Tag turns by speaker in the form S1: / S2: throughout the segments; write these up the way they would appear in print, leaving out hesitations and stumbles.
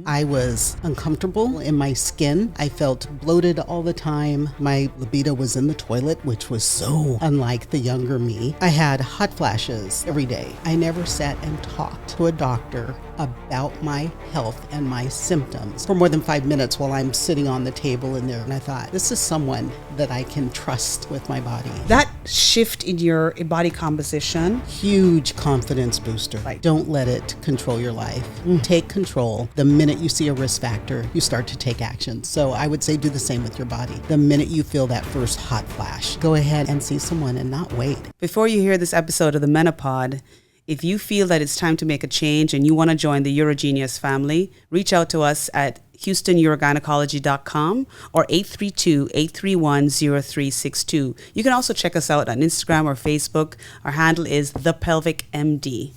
S1: I was uncomfortable in my skin. I felt bloated all the time. My libido was in the toilet, which was so unlike the younger me. I had hot flashes every day. I never sat and talked to a doctor about my health and my symptoms for more than 5 minutes while I'm sitting on the table in there. And I thought, this is someone that I can trust with my body.
S2: That shift in your body composition.
S1: Huge confidence booster. Right. Don't let it control your life. Take control. The minute you see a risk factor, you start to take action. So I would say do the same with your body. The minute you feel that first hot flash, go ahead and see someone and not wait.
S2: Before you hear this episode of the Menopause, if you feel that it's time to make a change and you want to join the Urogenius family, reach out to us at HoustonUrogynecology.com or 832-831-0362. You can also check us out on Instagram or Facebook. Our handle is The Pelvic MD.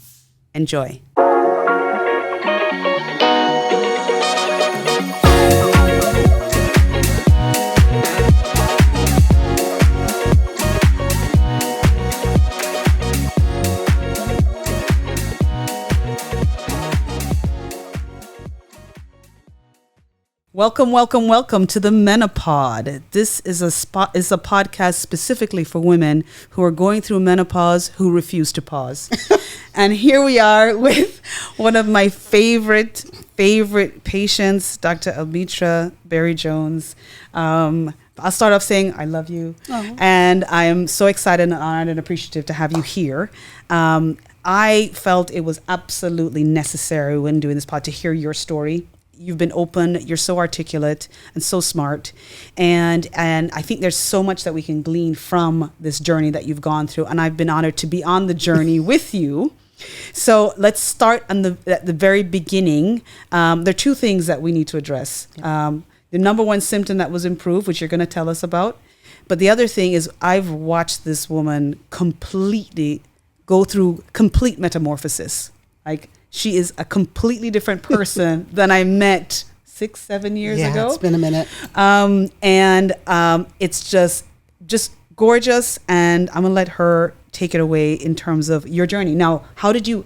S2: Enjoy. Welcome to the Menopause. This is a podcast specifically for women who are going through menopause who refuse to pause. And here we are with one of my favorite patients, Dr. Almitra Berry Jones. I'll start off saying I love you. Oh. And I am so excited and honored and appreciative to have you here. I felt it was absolutely necessary when doing this pod to hear your story. You've been open, you're so articulate and so smart. And I think there's so much that we can glean from this journey that you've gone through. And I've been honored to be on the journey with you. So let's start at the very beginning. There are two things that we need to address. The number one symptom that was improved, which you're going to tell us about. But the other thing is I've watched this woman completely go through complete metamorphosis. Like, she is a completely different person than I met 6-7 years ago.
S1: Yeah, it's been a minute.
S2: It's just gorgeous. And I'm gonna let her take it away in terms of your journey. Now, how did you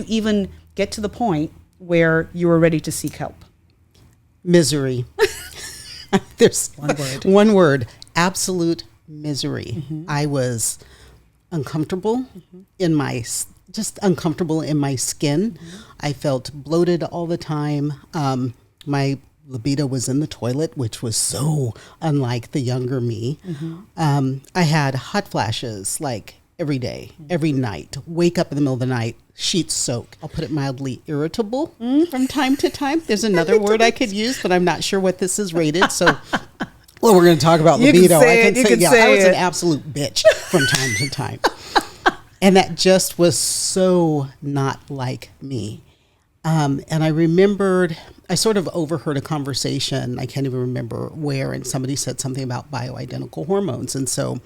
S2: even get to the point where you were ready to seek help?
S1: Misery. There's one word, absolute misery. Mm-hmm. I was uncomfortable uncomfortable in my skin. Mm-hmm. I felt bloated all the time. My libido was in the toilet, which was so unlike the younger me. Mm-hmm. I had hot flashes like every day, every night. Wake up in the middle of the night, sheets soak. I'll put it mildly irritable from time to time. There's another word I could use, but I'm not sure what this is rated. So, well, we're going to talk about libido. I was an absolute bitch from time to time. And that just was so not like me. And I remembered, I sort of overheard a conversation, I can't even remember where, and somebody said something about bioidentical hormones. And so,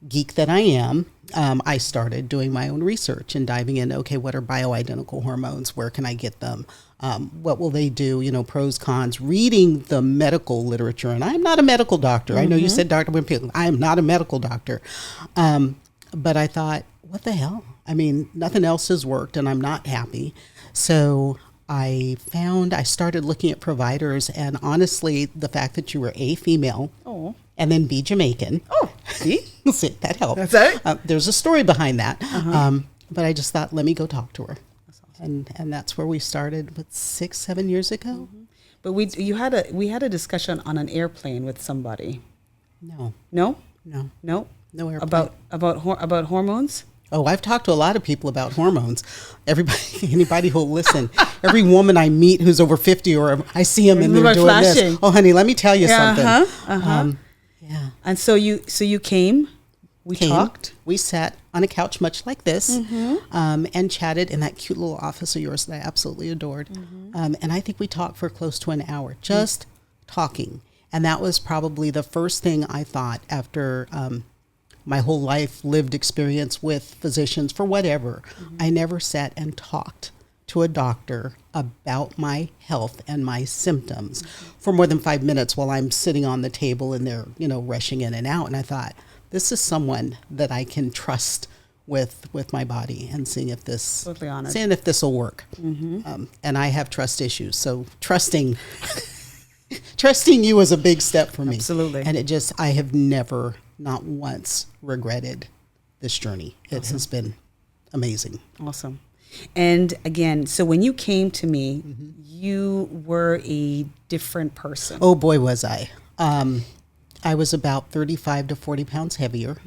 S1: geek that I am, I started doing my own research and diving in, okay, what are bioidentical hormones? Where can I get them? What will they do? Pros, cons, reading the medical literature. And I'm not a medical doctor. Mm-hmm. I know you said Dr. Wimpy. I am not a medical doctor. But I thought, what the hell? I mean, nothing else has worked and I'm not happy. So I started looking at providers, and honestly, the fact that you were A, female, and then B, Jamaican. Oh, see? That helped. That's it? There's a story behind that. Uh-huh. But I just thought, let me go talk to her. That's awesome. And that's where we started, 6-7 years ago. Mm-hmm. But we had a discussion on an airplane with somebody. No airplane. About hormones? Oh, I've talked to a lot of people about hormones. Anybody who'll listen. Every woman I meet who's over 50 or I see them and they're doing flashing. This. Oh, honey, let me tell you something. Yeah. And so you came. We talked. We sat on a couch much like this, and chatted in that cute little office of yours that I absolutely adored. Mm-hmm. And I think we talked for close to an hour, just talking. And that was probably the first thing I thought after my whole life lived experience with physicians for whatever. Mm-hmm. I never sat and talked to a doctor about my health and my symptoms for more than 5 minutes while I'm sitting on the table and they're, rushing in and out. And I thought, this is someone that I can trust with my body and seeing if this
S2: Totally honored.
S1: seeing if this will work. And I have trust issues, so trusting you was a big step for me.
S2: Absolutely.
S1: And I have never, not once, regretted this journey. It has been amazing.
S2: Awesome. And again, so when you came to me, you were a different person.
S1: Oh boy, was I. I was about 35 to 40 pounds heavier.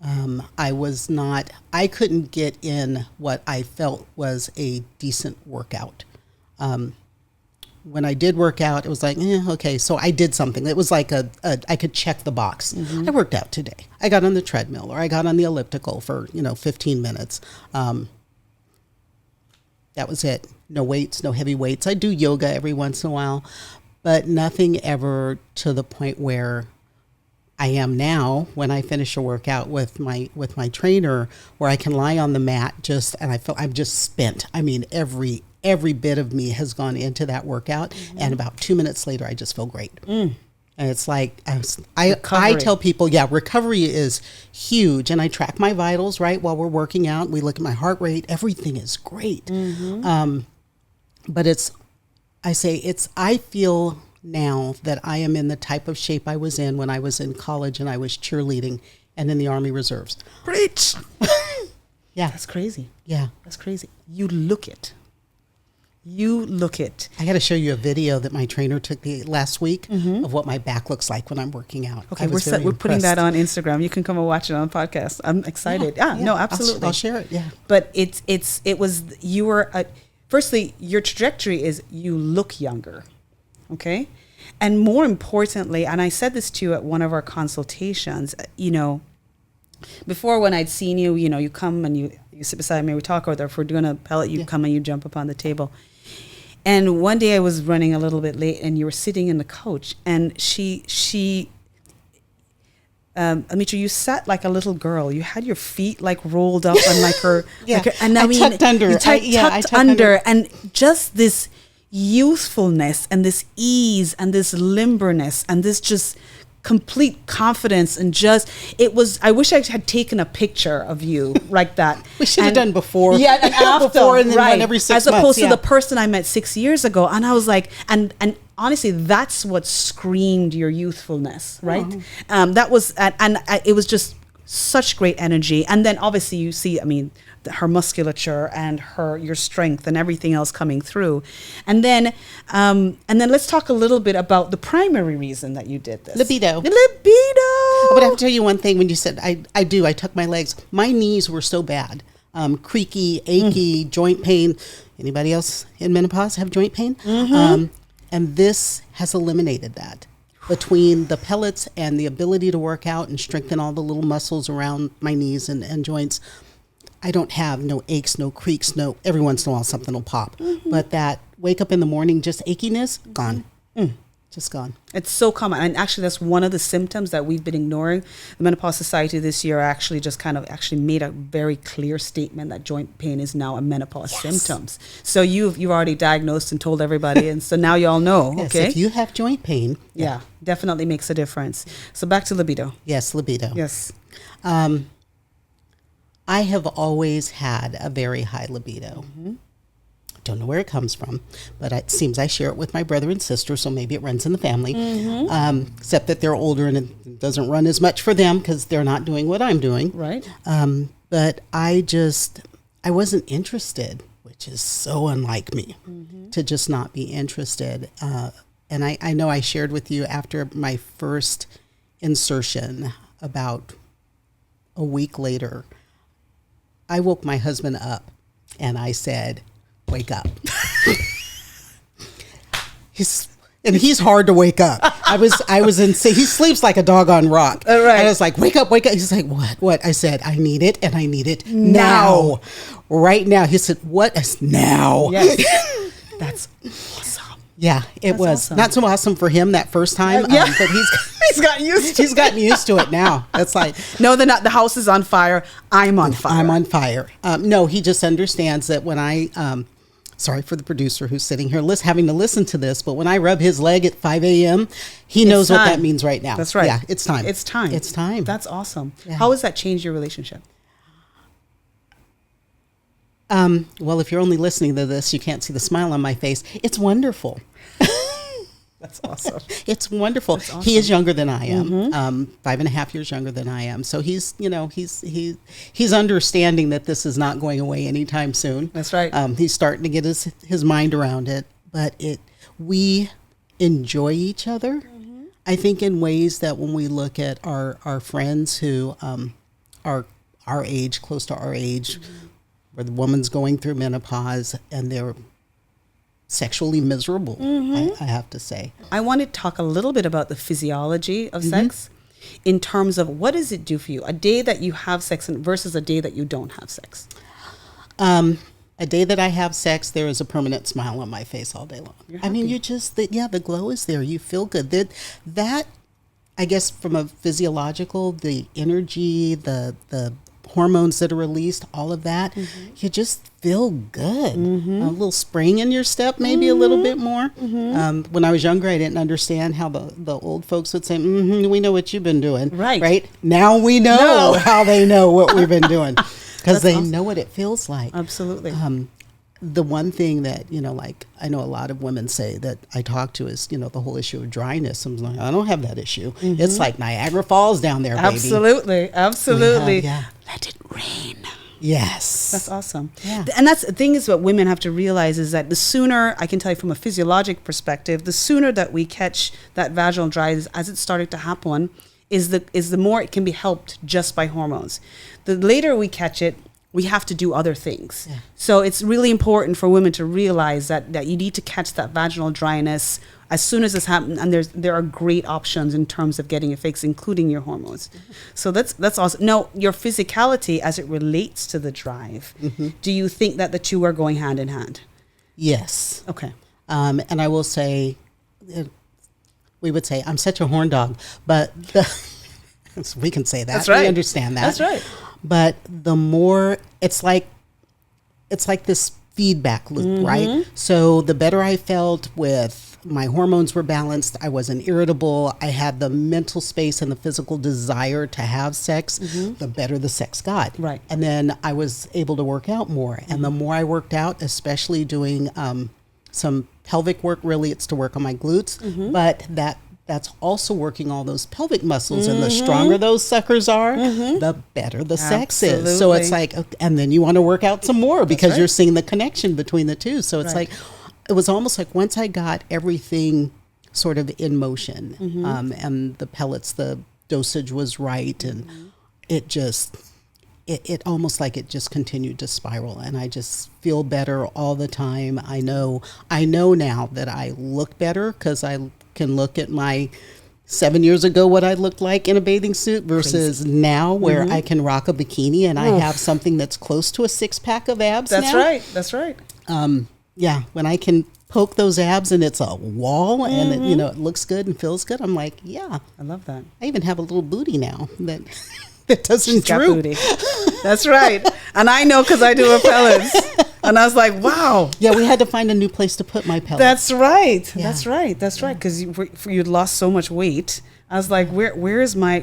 S1: I couldn't get in what I felt was a decent workout. When I did work out, it was like, okay, so I did something. It was like I could check the box. I worked out today. I got on the treadmill, or I got on the elliptical for, 15 minutes. That was it. No weights, no heavy weights. I do yoga every once in a while, but nothing ever to the point where I am now when I finish a workout with my trainer, where I can lie on the mat and I feel I'm just spent. I mean, every bit of me has gone into that workout, and about 2 minutes later, I just feel great. And it's like, I tell people, recovery is huge. And I track my vitals, right, while we're working out. We look at my heart rate. Everything is great. But I feel now that I am in the type of shape I was in when I was in college and I was cheerleading and in the Army Reserves.
S2: Great.
S1: Yeah.
S2: That's crazy.
S1: Yeah.
S2: That's crazy. You look it.
S1: I got to show you a video that my trainer took last week of what my back looks like when I'm working out.
S2: Okay, we're putting that on Instagram. You can come and watch it on the podcast. I'm excited. Yeah, no, absolutely.
S1: I'll share it. Yeah.
S2: But firstly, your trajectory is you look younger. Okay. And more importantly, and I said this to you at one of our consultations, before, when I'd seen you, you come and you sit beside me, we talk, or if we're doing a pellet, you come and you jump up on the table. And one day I was running a little bit late and you were sitting in the couch, and Almitra, you sat like a little girl. You had your feet like rolled up and like her, and I
S1: tucked under.
S2: You tucked under, and just this youthfulness and this ease and this limberness and this just complete confidence, and I wish I had taken a picture of you like that.
S1: We should have done before.
S2: Yeah, and after.
S1: Before, and then one every 6 months.
S2: As opposed to the person I met 6 years ago. And I was like, and honestly, that's what screamed your youthfulness, right? That was, it was just such great energy. And then obviously you see, her musculature and your strength and everything else coming through. And then let's talk a little bit about the primary reason that you did this.
S1: Libido.
S2: But
S1: I have to tell you one thing. When you said, I tuck my legs, my knees were so bad. Creaky, achy, joint pain. Anybody else in menopause have joint pain? And this has eliminated that. Between the pellets and the ability to work out and strengthen all the little muscles around my knees and joints, I don't have no aches, no creaks, every once in a while something will pop. But that wake up in the morning, just achiness, gone. Just gone.
S2: It's so common. And actually, that's one of the symptoms that we've been ignoring. The Menopause Society this year actually just made a very clear statement that joint pain is now a menopause symptoms. So you've already diagnosed and told everybody. And so now you all know,
S1: yes,
S2: okay?
S1: If you have joint pain.
S2: Yeah, definitely makes a difference. So back to libido.
S1: Yes, libido.
S2: Yes.
S1: I have always had a very high libido. Don't know where it comes from, but it seems I share it with my brother and sister, so maybe it runs in the family. Except that they're older and it doesn't run as much for them because they're not doing what I'm doing.
S2: Right.
S1: But I wasn't interested, which is so unlike me, to just not be interested. And I know I shared with you after my first insertion, about a week later, I woke my husband up and I said, wake up. He's hard to wake up. I was he sleeps like a dog on rock.
S2: Right.
S1: I was like, wake up. He's like, what? I said, I need it, and I need it now. Right now. He said, what is now?
S2: Yes. That's awesome.
S1: Yeah, it was awesome. Not so awesome for him that first time, but
S2: he's gotten used to
S1: he's gotten used to it now. That's like,
S2: no, they're not. The house is on fire. I'm on fire.
S1: I'm on fire. No, he just understands that when I, sorry for the producer who's sitting here having to listen to this, but when I rub his leg at 5 a.m., he knows what that means right now.
S2: That's right.
S1: Yeah, it's time.
S2: It's time.
S1: It's time.
S2: That's awesome.
S1: Yeah.
S2: How has that changed your relationship?
S1: Well, if you're only listening to this, you can't see the smile on my face. It's wonderful.
S2: That's awesome.
S1: It's wonderful.
S2: That's awesome.
S1: He is younger than I am, 5.5 years younger than I am. So he's understanding that this is not going away anytime soon.
S2: That's right.
S1: He's starting to get his mind around it, but we enjoy each other. I think in ways that when we look at our friends who are our age, close to our age, where the woman's going through menopause and they're sexually miserable, I have to say.
S2: I want to talk a little bit about the physiology of sex in terms of what does it do for you? A day that you have sex versus a day that you don't have sex.
S1: A day that I have sex, there is a permanent smile on my face all day long. I mean, the glow is there. You feel good. That I guess from a physiological, the energy, the hormones that are released, all of that, you just feel good. A little spring in your step, maybe a little bit more. When I was younger, I didn't understand how the old folks would say, we know what you've been doing. Right? Now we know how they know what we've been doing. Because they know what it feels like.
S2: Absolutely.
S1: The one thing that, like I know a lot of women say that I talk to is, the whole issue of dryness. I'm like, I don't have that issue. It's like Niagara Falls down there, baby.
S2: Absolutely.
S1: Yeah.
S2: Let it rain.
S1: Yes.
S2: That's awesome.
S1: Yeah.
S2: And that's the thing is what women have to realize is that the sooner, I can tell you from a physiologic perspective, the sooner that we catch that vaginal dryness as it's starting to happen, is the more it can be helped just by hormones. The later we catch it, we have to do other things. Yeah. So it's really important for women to realize that you need to catch that vaginal dryness as soon as this happens. And there are great options in terms of getting it fixed, including your hormones. So that's awesome. Now, your physicality as it relates to the drive, do you think that the two are going hand in hand?
S1: Yes.
S2: Okay.
S1: And I will say, we would say, I'm such a horn dog, but we can say that.
S2: That's right.
S1: We understand that.
S2: That's right.
S1: But the more, it's like this feedback loop, right? So the better I felt with my hormones were balanced, I wasn't irritable, I had the mental space and the physical desire to have sex, the better the sex got.
S2: Right.
S1: And then I was able to work out more. And the more I worked out, especially doing some pelvic work, really it's to work on my glutes, but that's also working all those pelvic muscles, and the stronger those suckers are, the better the sex is. So it's like, and then you want to work out some more because you're seeing the connection between the two. So it's like, it was almost like once I got everything sort of in motion, and the pellets, the dosage was right, and it just, it almost like it just continued to spiral, and I just feel better all the time. I know now that I look better because I can look at my 7 years ago what I looked like in a bathing suit versus now where I can rock a bikini and I have something that's close to a 6-pack of abs.
S2: That's
S1: now.
S2: right.
S1: Yeah, when I can poke those abs and it's a wall and it looks good and feels good, I'm like, yeah.
S2: I love that.
S1: I even have a little booty now that doesn't
S2: She's got
S1: droop.
S2: booty. That's right. And I know because I do her pellets. And I was like, wow.
S1: Yeah, we had to find a new place to put my pellets.
S2: That's right.
S1: Yeah.
S2: That's right. Because you'd lost so much weight. I was like, where's my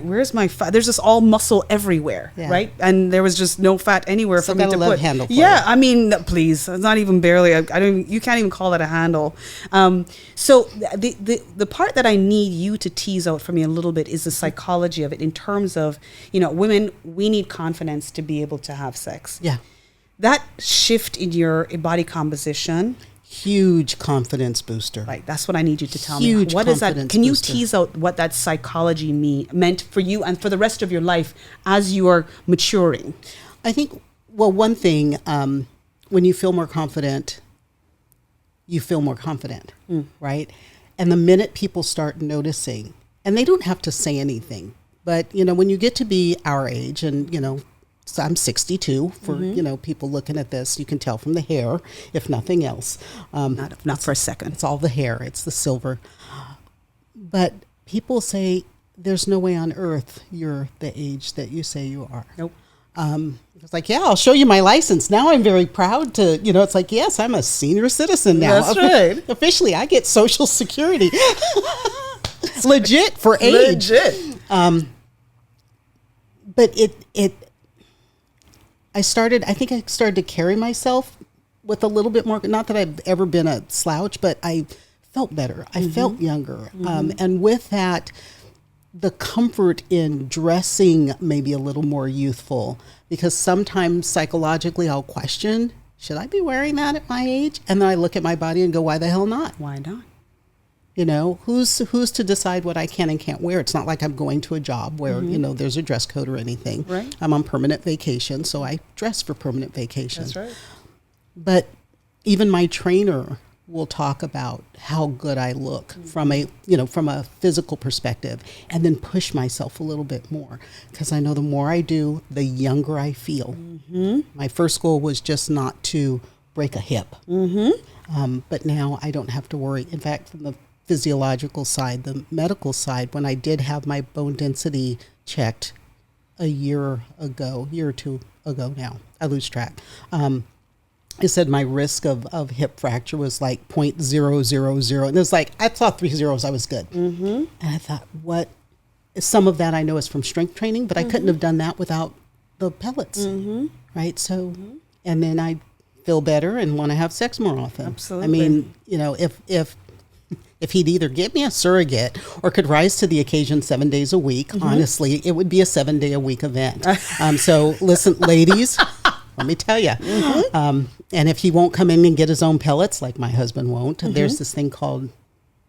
S2: fat? There's just all muscle everywhere, right? And there was just no fat anywhere for me to put.
S1: Handle for
S2: yeah,
S1: it.
S2: I mean, please, it's not even barely. I don't. You can't even call that a handle. So the part that I need you to tease out for me a little bit is the psychology of it in terms of, women. We need confidence to be able to have sex.
S1: Yeah,
S2: that shift in your body composition.
S1: Huge confidence booster.
S2: Right. That's what I need you to tell
S1: Huge
S2: me. What is that?
S1: confidence
S2: Can you
S1: booster.
S2: tease out what that psychology meant for you and for the rest of your life as you are maturing?
S1: I think, well, one thing, when you feel more confident, right? And the minute people start noticing, and they don't have to say anything, but, when you get to be our age and, so I'm 62 for, people looking at this, you can tell from the hair, if nothing else.
S2: Not for a second.
S1: It's all the hair. It's the silver. But people say, there's no way on earth you're the age that you say you are.
S2: Nope.
S1: It's like, yeah, I'll show you my license. Now I'm very proud to, it's like, yes, I'm a senior citizen now.
S2: That's right.
S1: Officially, I get Social Security. Legit for age.
S2: Legit.
S1: But I think I started to carry myself with a little bit more, not that I've ever been a slouch, but I felt better. I felt younger. And with that, the comfort in dressing maybe a little more youthful, because sometimes psychologically I'll question, should I be wearing that at my age? And then I look at my body and go, why the hell not?
S2: Why not?
S1: You know, who's to decide what I can and can't wear? It's not like I'm going to a job where, you know, there's a dress code or anything.
S2: Right.
S1: I'm on permanent vacation, so I dress for permanent vacation.
S2: That's right.
S1: But even my trainer will talk about how good I look from a physical perspective, and then push myself a little bit more, because I know the more I do, the younger I feel. My first goal was just not to break a hip. But now I don't have to worry. In fact, from the physiological side, the medical side, when I did have my bone density checked a year or two ago now, I lose track. It said my risk of hip fracture was like 0.000. And it was like, I saw 3 zeros, I was good. And I thought, some of that I know is from strength training, but I couldn't have done that without the pellets. Right. So, and then I feel better and want to have sex more often.
S2: Absolutely.
S1: I mean, you know, if he'd either get me a surrogate or could rise to the occasion 7 days a week, honestly, it would be a 7-day-a-week event. So listen, ladies, let me tell you. And if he won't come in and get his own pellets, like my husband won't, there's this thing called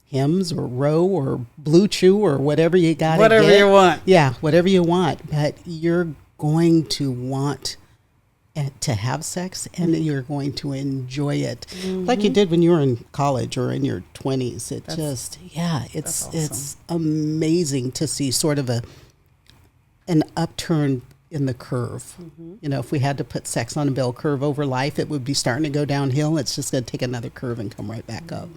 S1: Hims or Row or Blue Chew or whatever you got.
S2: Whatever you want.
S1: Yeah, whatever you want. But you're going to want to have sex, and you're going to enjoy it like you did when you were in college or in your 20s. It's
S2: awesome.
S1: It's amazing to see sort of an upturn in the curve. You know, if we had to put sex on a bell curve over life, it would be starting to go downhill. It's just going to take another curve and come right back up.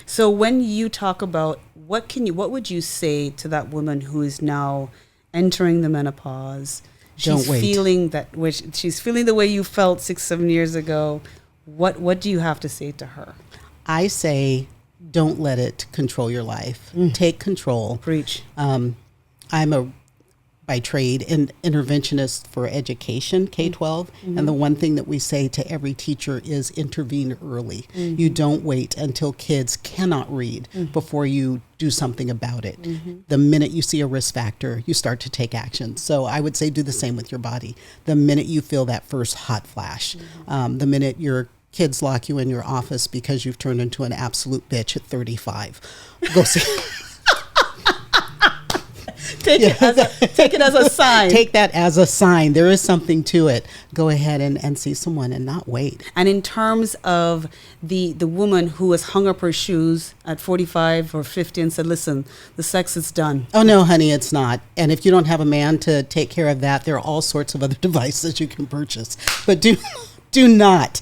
S2: So when you talk about what would you say to that woman who is now entering the menopause? She's feeling she's feeling the way you felt 6-7 years ago. What do you have to say to her?
S1: I say, don't let it control your life. Take control.
S2: Preach.
S1: I'm by trade an interventionist for education, K-12. And the one thing that we say to every teacher is intervene early. You don't wait until kids cannot read before you do something about it. The minute you see a risk factor, you start to take action. So I would say do the same with your body. The minute you feel that first hot flash, the minute your kids lock you in your office because you've turned into an absolute bitch at 35, go see.
S2: Take it as a sign.
S1: Take that as a sign. There is something to it. Go ahead and see someone and not wait.
S2: And in terms of the woman who has hung up her shoes at 45 or 50 and said, listen, the sex is done.
S1: Oh, no, honey, it's not. And if you don't have a man to take care of that, there are all sorts of other devices you can purchase. But do not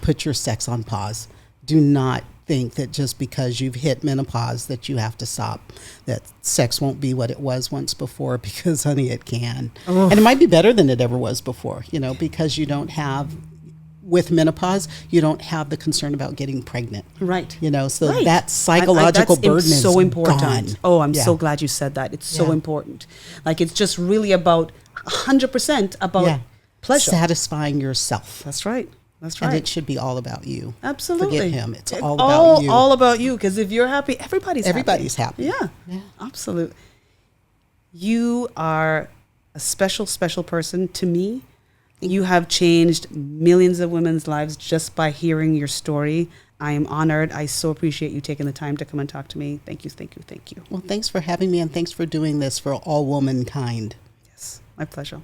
S1: put your sex on pause. Do not think that just because you've hit menopause that you have to stop, that sex won't be what it was once before, because honey, it can. And it might be better than it ever was before, you know, because you don't have, with menopause, you don't have the concern about getting pregnant.
S2: Right.
S1: You know, so that psychological burden is
S2: so important.
S1: Gone.
S2: Oh, I'm so glad you said that. It's so important. Like, it's just really about 100% about pleasure.
S1: Satisfying yourself.
S2: That's right. That's right.
S1: And it should be all about you.
S2: Absolutely.
S1: Forget him. It's all about you.
S2: All about you. Because if you're happy, everybody's
S1: happy.
S2: Yeah. Absolutely. You are a special, special person to me. You have changed millions of women's lives just by hearing your story. I am honored. I so appreciate you taking the time to come and talk to me. Thank you, thank you, thank you.
S1: Well, thanks for having me, and thanks for doing this for all womankind.
S2: Yes, my pleasure.